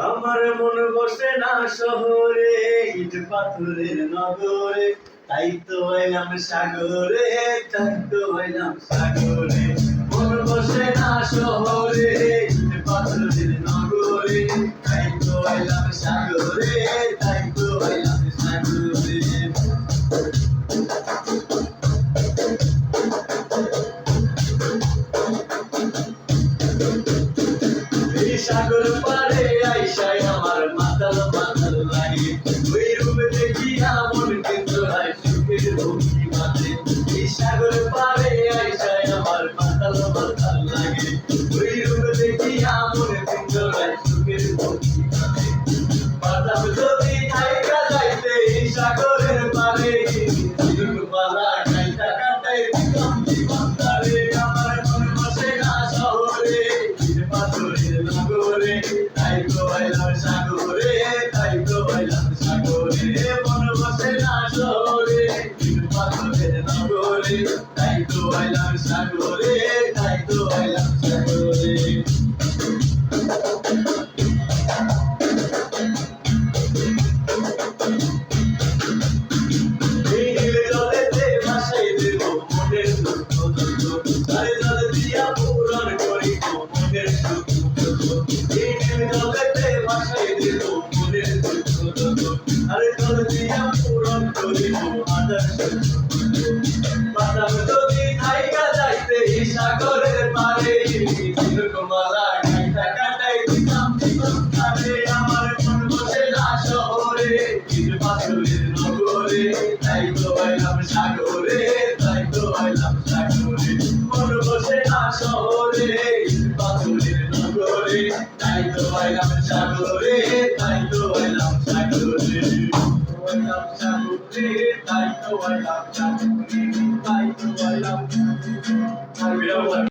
আমার মন বসে না শহরে, ইট পাথরের নগরে, তাই তো হইলাম সাগরে, তাই তো হইলাম সাগরে। মন বসে না শহরে, ইট পাথরের নগরে, তাই তো হইলাম সাগরে, তাই তো হইলাম সাগরে। এই সাগর পারে আইসায় আমার মাতাল মাতাল লাগে, ওই রূপ দেখিয়া মন কিন্তু হয় সুখের ভক্তি মাঝে। এই সাগর পারে আইসায় আমার মাতাল মাতাল লাগে, ওই রূপ দেখিয়া মন কিন্তু হয় সুখের ভক্তি মাঝে। বাতাস যদি থাইকা যাইতে এই সাগরের পারে, চিরকুমালা খাইতা কাটাই দিতাম জীবন তারে। আমার মন বসে না শহরে, পাথরের নগরে, তাই তো হইলাম সাগরে, তাই তো হইলাম সাগরে। মন বসে না শহরে, পাথরের নগরে, তাই তো হইলাম সাগরে, তাই তো হইলাম সাগরে। এই নীলে জলেতে ভাসাই দেব মনের দুঃখ দুঃখ, তারে জল দিয়া পূরণ করিব মনের সুখ দুঃখ। এই নীলে জলেতে ভাসাই দেব মনের দুঃখ দুঃখ, তারে জল দিয়া পূরণ করিব আদার সুখ দুঃখ। বাতাস যদি থাইকা যাইতে এই সাগরের পারে, চিরকুমালা খাইতা কাটাই দিতাম জীবন তারে। আমার মন বসে না শহরে, পাথরের নগরে, তাই তো হইলাম সাগরে, তাই তো হইলাম সাগরে। মন বসে না শহরে, পাথরের নগরে, তাই তো হইলাম সাগরে, তাই তো হইলাম সাগরে। হইলাম সাগরে, তাই তো হইলাম সাগরে, তাই তো হইলাম সাগরে।